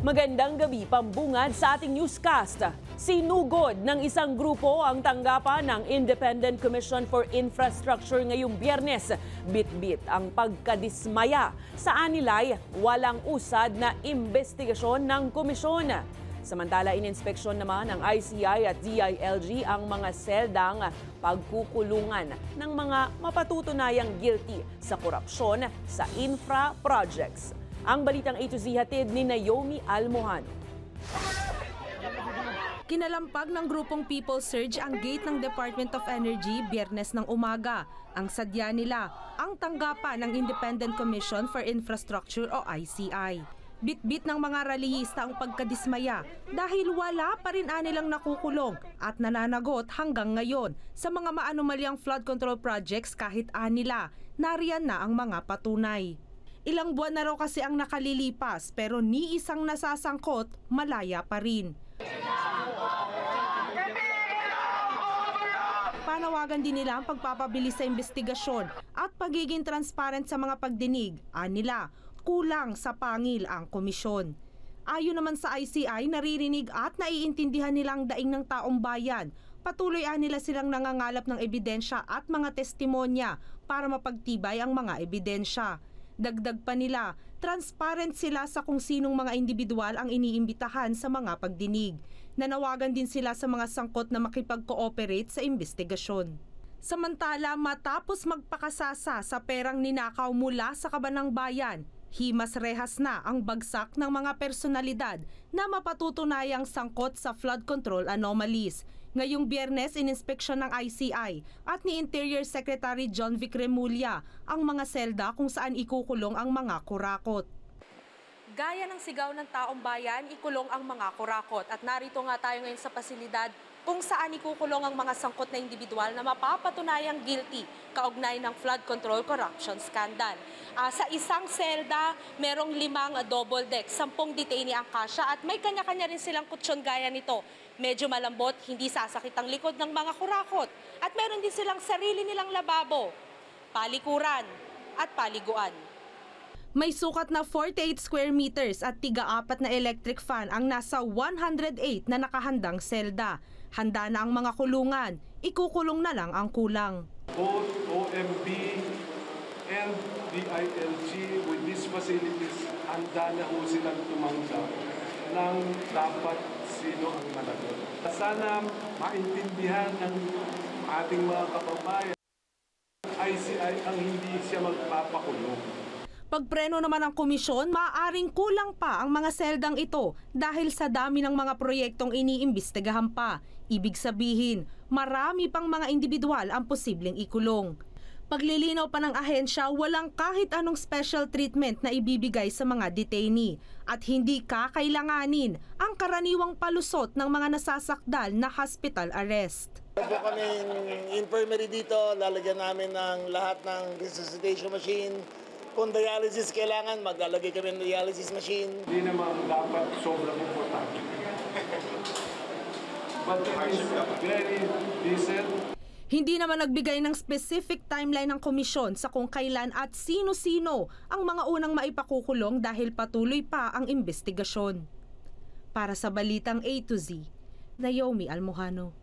Magandang gabi, pambungad sa ating newscast. Sinugod ng isang grupo ang tanggapan ng Independent Commission for Infrastructure ngayong Biyernes. Bit-bit ang pagkadismaya. Sa anilay, walang usad na investigasyon ng komisyon. Samantala, ininspeksyon naman ng ICI at DILG ang mga seldang pagkukulungan ng mga mapatutunayang guilty sa korupsyon sa infra projects. Ang balitang A to Z hatid ni Naomi Almohano. Kinalampag ng grupong People Surge ang gate ng Department of Energy Biyernes ng umaga. Ang sadya nila, ang tanggapan ng Independent Commission for Infrastructure o ICI. Bit-bit ng mga rallyista ang pagkadismaya dahil wala pa rin anilang nakukulong at nananagot hanggang ngayon sa mga maanumalyang flood control projects kahit anila. Nariyan na ang mga patunay. Ilang buwan na raw kasi ang nakalilipas pero ni isang nasasangkot, malaya pa rin. Panawagan din nila ang pagpapabilis sa investigasyon at pagiging transparent sa mga pagdinig. Anila, kulang sa pangil ang komisyon. Ayon naman sa ICI, naririnig at naiintindihan nilang daing ng taong bayan. Patuloy nila silang nangangalap ng ebidensya at mga testimonya para mapagtibay ang mga ebidensya. Dagdag pa nila, transparent sila sa kung sinong mga individual ang iniimbitahan sa mga pagdinig. Nanawagan din sila sa mga sangkot na makipag-cooperate sa investigasyon. Samantala, matapos magpakasasa sa perang ninakaw mula sa kabanang bayan, himas-rehas na ang bagsak ng mga personalidad na mapatutunayang sangkot sa flood control anomalies. Ngayong Biyernes, ininspeksyon ng ICI at ni Interior Secretary John Vic Remulla ang mga selda kung saan ikukulong ang mga kurakot. Gaya ng sigaw ng taong bayan, ikulong ang mga kurakot. At narito nga tayo ngayon sa pasilidad kung saan ikukulong ang mga sangkot na individual na mapapatunayang guilty kaugnay ng flood control corruption scandal. Sa isang selda, merong 5 double deck, 10 detainee ang kasya at may kanya-kanya rin silang kutsyon gaya nito. Medyo malambot, hindi sasakit ang likod ng mga kurakot. At meron din silang sarili nilang lababo, palikuran at paliguan. May sukat na 48 square meters at tiga-4 na electric fan ang nasa 108 na nakahandang selda. Handa na ang mga kulungan, ikukulong na lang ang kulang. Both OMB and DILG with these facilities, handa na ho silang tumanggap ng dapat sino ang managot. Sana maintindihan ng ating mga kababayan, ICI ang hindi siya magpapakulong. Pagpreno naman ng komisyon, maaaring kulang pa ang mga seldang ito dahil sa dami ng mga proyektong iniimbestigahan pa. Ibig sabihin, marami pang mga individual ang posibleng ikulong. Paglilinaw pa ng ahensya, walang kahit anong special treatment na ibibigay sa mga detainee at hindi kakailanganin ang karaniwang palusot ng mga nasasakdal na hospital arrest. Po kaming infirmary dito, lalagyan namin ng lahat ng resuscitation machine. Kung dialysis kailangan, maglalagay kami ng dialysis machine. Hindi naman dapat sobrang importante. But it is very decent. Hindi naman nagbigay ng specific timeline ng komisyon sa kung kailan at sino-sino ang mga unang maipakukulong dahil patuloy pa ang investigasyon. Para sa Balitang A to Z, Naomi Almohano.